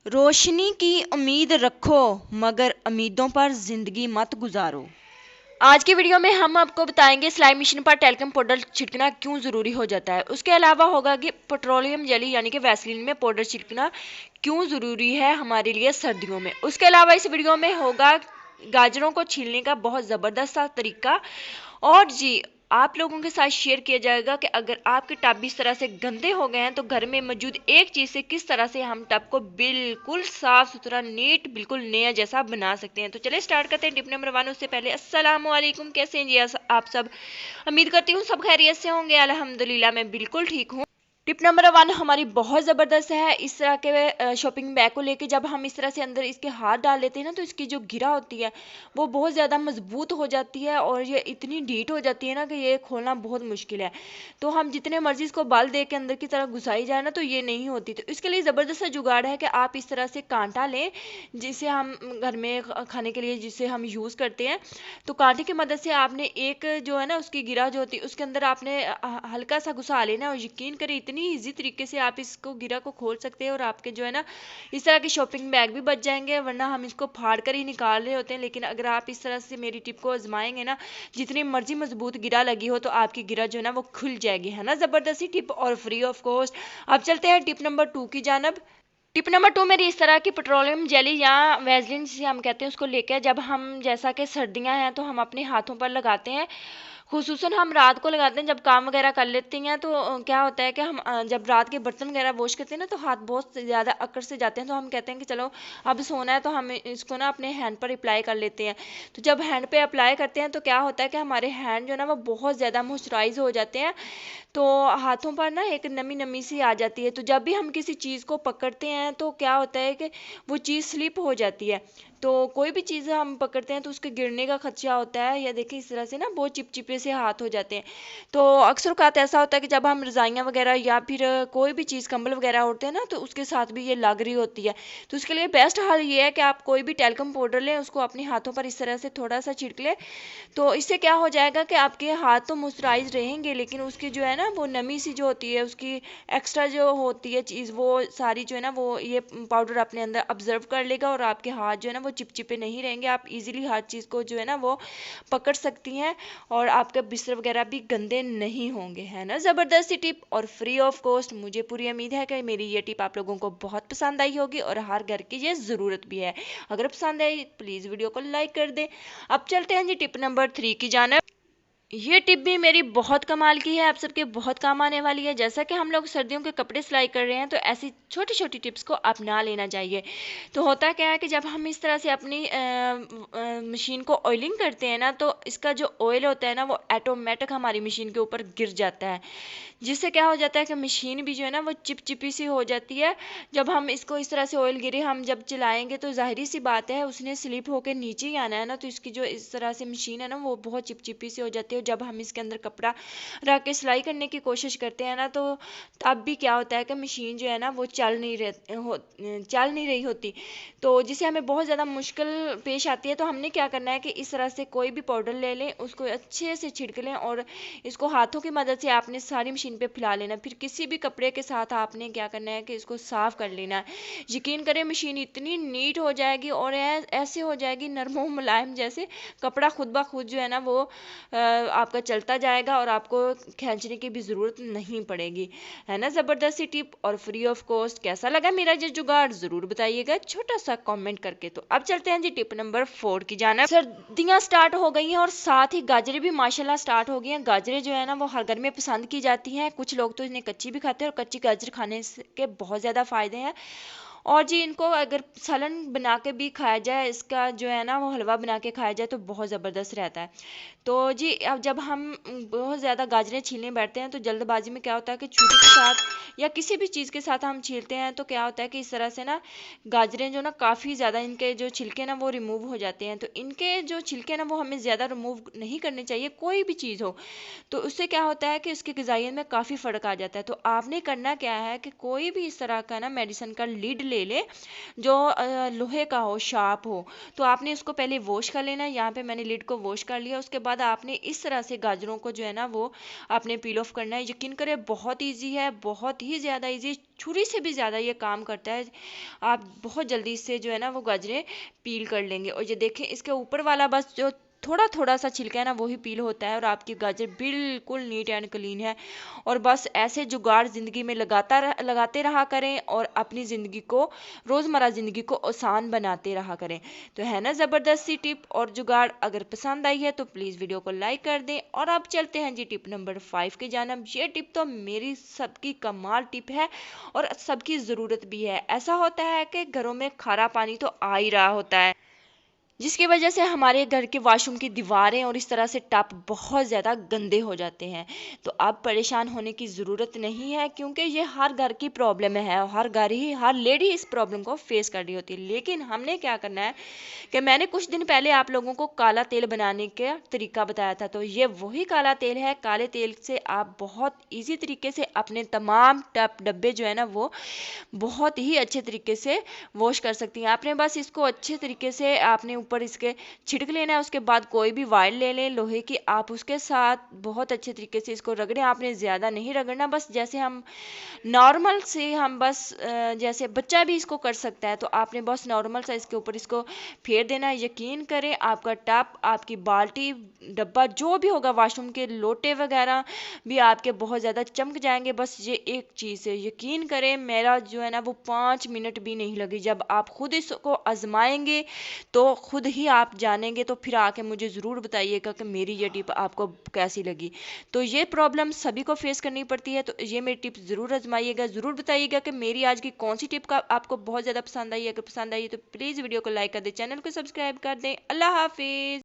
रोशनी की उम्मीद रखो मगर उम्मीदों पर जिंदगी मत गुजारो। आज की वीडियो में हम आपको बताएंगे सिलाई मशीन पर टैल्कम पाउडर छिड़कना क्यों ज़रूरी हो जाता है। उसके अलावा होगा कि पेट्रोलियम जेली यानी कि वैसलीन में पाउडर छिड़कना क्यों ज़रूरी है हमारे लिए सर्दियों में। उसके अलावा इस वीडियो में होगा गाजरों को छीलने का बहुत ज़बरदस्त सा तरीका। और जी आप लोगों के साथ शेयर किया जाएगा कि अगर आपके टब इस तरह से गंदे हो गए हैं तो घर में मौजूद एक चीज़ से किस तरह से हम टब को बिल्कुल साफ सुथरा नीट बिल्कुल नया जैसा बना सकते हैं। तो चलिए स्टार्ट करते हैं टिप नंबर 1। उससे पहले अस्सलाम वालेकुम, कैसे हैं जी आप सब। उम्मीद करती हूँ सब खैरियत से होंगे। अल्हम्दुलिल्लाह मैं बिल्कुल ठीक हूँ। टिप नंबर 1 हमारी बहुत ज़बरदस्त है। इस तरह के शॉपिंग बैग को लेके जब हम इस तरह से अंदर इसके हाथ डाल लेते हैं ना तो इसकी जो गिरा होती है वो बहुत ज़्यादा मजबूत हो जाती है और ये इतनी ढीठ हो जाती है ना कि ये खोलना बहुत मुश्किल है। तो हम जितने मर्जी इसको बल दे के अंदर की तरह घुसाई जाए ना तो ये नहीं होती। तो इसके लिए ज़बरदस्त सा जुगाड़ है कि आप इस तरह से कांटा लें जिसे हम घर में खाने के लिए जिसे हम यूज़ करते हैं। तो कांटे की मदद से आपने एक जो है ना उसकी गिरा जो होती है उसके अंदर आपने हल्का सा घुसा लेना और यकीन करें इतनी इजी तरीके से आप इसको गिरा को खोल सकते हैं और आपके जो है ना इस तरह के शॉपिंग बैग भी बच जाएंगे, वरना हम इसको फाड़ कर ही निकाल रहे होते हैं। लेकिन अगर आप इस तरह से मेरी टिप को आजमाएंगे ना, जितनी मर्जी मजबूत गिरा लगी हो तो आपकी गिरा जो है ना वो खुल जाएगी। है ना ज़बरदस्ती टिप और फ्री ऑफ कॉस्ट। अब चलते हैं टिप नंबर 2 की जानब। टिप नंबर 2 मेरी इस तरह की पेट्रोलियम जेली या वैसलीन जिसे हम कहते हैं उसको लेकर जब हम जैसा कि सर्दियां हैं तो हम अपने हाथों पर लगाते हैं। खुसूसन हम रात को लगाते हैं जब काम वगैरह कर लेती हैं। तो क्या होता है कि हम जब रात के बर्तन वगैरह वॉश करते हैं ना तो हाथ बहुत ज़्यादा अकड़ से जाते हैं। तो हम कहते हैं कि चलो अब सोना है तो हम इसको ना अपने हैंड पर अप्लाई कर लेते हैं। तो जब हैंड पे अप्लाई करते हैं तो क्या होता है कि हमारे हैंड जो है ना वो बहुत ज़्यादा मॉइस्चराइज हो जाते हैं। तो हाथों पर ना एक नमी नमी सी आ जाती है। तो जब भी हम किसी चीज़ को पकड़ते हैं तो क्या होता है कि वो चीज़ स्लिप हो जाती है। तो कोई भी चीज़ हम पकड़ते हैं तो उसके गिरने का खदशा होता है। या देखिए इस तरह से ना बहुत चिपचिपे से हाथ हो जाते हैं। तो अक्सर औक़ात ऐसा होता है कि जब हम रज़ाइयाँ वगैरह या फिर कोई भी चीज़ कंबल वगैरह ओढ़ते हैं ना तो उसके साथ भी ये लग रही होती है। तो उसके लिए बेस्ट हल ये है कि आप कोई भी टैल्कम पाउडर लें, उसको अपने हाथों पर इस तरह से थोड़ा सा छिड़क लें। तो इससे क्या हो जाएगा कि आपके हाथ तो मॉइस्चराइज रहेंगे लेकिन उसकी जो है ना वो नमी सी जो होती है उसकी एक्स्ट्रा जो होती है चीज़ वो सारी जो है ना वो ये पाउडर अपने अंदर ऑब्जर्व कर लेगा और आपके हाथ जो है ना वो चिपचिपे नहीं रहेंगे। आप इजीली हर चीज़ को जो है ना वो पकड़ सकती हैं और आपके बिस्तर वगैरह भी गंदे नहीं होंगे। है ना ज़बरदस्ती टिप और फ्री ऑफ कॉस्ट। मुझे पूरी उम्मीद है कि मेरी ये टिप आप लोगों को बहुत पसंद आई होगी और हर घर की ये ज़रूरत भी है। अगर पसंद आई प्लीज़ वीडियो को लाइक कर दें। अब चलते हैं जी टिप नंबर 3 की जानब। ये टिप भी मेरी बहुत कमाल की है, आप सबके बहुत काम आने वाली है। जैसा कि हम लोग सर्दियों के कपड़े सिलाई कर रहे हैं तो ऐसी छोटी छोटी टिप्स को अपना लेना चाहिए। तो होता क्या है कि जब हम इस तरह से अपनी मशीन को ऑयलिंग करते हैं ना तो इसका जो ऑयल होता है ना वो ऑटोमेटिक हमारी मशीन के ऊपर गिर जाता है, जिससे क्या हो जाता है कि मशीन भी जो है ना वो चिपचिपी सी हो जाती है। जब हम इसको इस तरह से ऑयल गिरे हम जब चलाएंगे तो जाहिर सी बात है उसने स्लिप होकर नीचे ही आना है ना। तो इसकी जो इस तरह से मशीन है ना वो बहुत चिपचिपी सी हो जाती है। जब हम इसके अंदर कपड़ा रख के सिलाई करने की कोशिश करते हैं ना तो तब भी क्या होता है कि मशीन जो है ना वो चल नहीं रही होती। तो जिससे हमें बहुत ज़्यादा मुश्किल पेश आती है। तो हमने क्या करना है कि इस तरह से कोई भी पाउडर ले लें, उसको अच्छे से छिड़क लें और इसको हाथों की मदद से आपने सारी मशीन पे फैला लेना। फिर किसी भी कपड़े के साथ आपने क्या करना है कि इसको साफ़ कर लेना है। यकीन करें मशीन इतनी नीट हो जाएगी और ऐसे हो जाएगी नरम और मुलायम जैसे कपड़ा खुद ब खुद जो है ना वो आपका चलता जाएगा और आपको खींचने की भी ज़रूरत नहीं पड़ेगी। है ना ज़बरदस्ती टिप और फ्री ऑफ कॉस्ट। कैसा लगा मेरा ये जुगाड़ ज़रूर बताइएगा छोटा सा कमेंट करके। तो अब चलते हैं जी टिप नंबर 4 की जानब। सर्दियाँ स्टार्ट हो गई हैं और साथ ही गाजरें भी माशाल्लाह स्टार्ट हो गई हैं। गाजरें जो है ना वो हर घर में पसंद की जाती हैं। कुछ लोग तो इन्हें कच्ची भी खाते हैं और कच्ची गाजर खाने के बहुत ज़्यादा फ़ायदे हैं। और जी इनको अगर सालन बना के भी खाया जाए, इसका जो है ना वो हलवा बना के खाया जाए तो बहुत ज़बरदस्त रहता है। तो जी अब जब हम बहुत ज़्यादा गाजरें छीलने बैठते हैं तो जल्दबाजी में क्या होता है कि छुरी के साथ या किसी भी चीज़ के साथ हम छीलते हैं तो क्या होता है कि इस तरह से ना गाजरें जो ना काफ़ी ज़्यादा इनके जो छिलके ना वो रिमूव हो जाते हैं। तो इनके जो छिलके ना वो हमें ज़्यादा रिमूव नहीं करने चाहिए, कोई भी चीज़ हो। तो उससे क्या होता है कि उसकी ग़िज़ाइयत में काफ़ी फ़र्क आ जाता है। तो आपने करना क्या है कि कोई भी इस तरह का ना मेडिसिन का लिड ले लें जो लोहे का हो, शार्प हो। तो आपने उसको पहले वॉश कर लेना है। यहाँ पे मैंने लिड को वॉश कर लिया। उसके बाद आपने इस तरह से गाजरों को जो है ना वो आपने पील ऑफ करना है। यकीन करें बहुत ईजी है, बहुत ही ज़्यादा ईजी, छुरी से भी ज़्यादा ये काम करता है। आप बहुत जल्दी इससे जो है ना वो गाजरें पील कर लेंगे। और ये देखें इसके ऊपर वाला बस जो थोड़ा थोड़ा सा छिलका है ना वही पील होता है और आपकी गाजर बिल्कुल नीट एंड क्लीन है। और बस ऐसे जुगाड़ ज़िंदगी में लगाते रहा करें और अपनी ज़िंदगी को, रोज़मर्रा ज़िंदगी को आसान बनाते रहा करें। तो है ना ज़बरदस्त सी टिप और जुगाड़। अगर पसंद आई है तो प्लीज़ वीडियो को लाइक कर दें। और अब चलते हैं जी टिप नंबर 5 की जानब। ये टिप तो मेरी सबकी कमाल टिप है और सबकी ज़रूरत भी है। ऐसा होता है कि घरों में खारा पानी तो आ ही रहा होता है, जिसकी वजह से हमारे घर के वॉशरूम की दीवारें और इस तरह से टप बहुत ज़्यादा गंदे हो जाते हैं। तो अब परेशान होने की ज़रूरत नहीं है, क्योंकि ये हर घर की प्रॉब्लम है और हर लेडी इस प्रॉब्लम को फेस कर रही होती है। लेकिन हमने क्या करना है कि मैंने कुछ दिन पहले आप लोगों को काला तेल बनाने का तरीका बताया था। तो ये वही काला तेल है। काले तेल से आप बहुत ईजी तरीके से अपने तमाम टप डब्बे जो है ना वो बहुत ही अच्छे तरीके से वॉश कर सकती हैं। आपने बस इसको अच्छे तरीके से आपने ऊपर इसके छिड़क लेना है। उसके बाद कोई भी वाइल ले लें लोहे की, आप उसके साथ बहुत अच्छे तरीके से इसको रगड़ें। आपने ज़्यादा नहीं रगड़ना, बस जैसे हम नॉर्मल से हम बस जैसे बच्चा भी इसको कर सकता है। तो आपने बस नॉर्मल सा इसके ऊपर इसको फेर देना है। यकीन करें आपका टप, आपकी बाल्टी, डब्बा जो भी होगा, वॉशरूम के लोटे वगैरह भी आपके बहुत ज़्यादा चमक जाएंगे। बस ये एक चीज़ है, यकीन करें मेरा जो है ना वो 5 मिनट भी नहीं लगी। जब आप खुद इसको आजमाएंगे तो खुद ही आप जानेंगे। तो फिर आके मुझे ज़रूर बताइएगा कि मेरी ये टिप आपको कैसी लगी। तो ये प्रॉब्लम सभी को फेस करनी पड़ती है। तो ये मेरी टिप ज़रूर आजमाइएगा, ज़रूर बताइएगा कि मेरी आज की कौन सी टिप का आपको बहुत ज़्यादा पसंद आई है। अगर पसंद आई है तो प्लीज़ वीडियो को लाइक कर दें, चैनल को सब्सक्राइब कर दें। अल्लाह हाफिज़।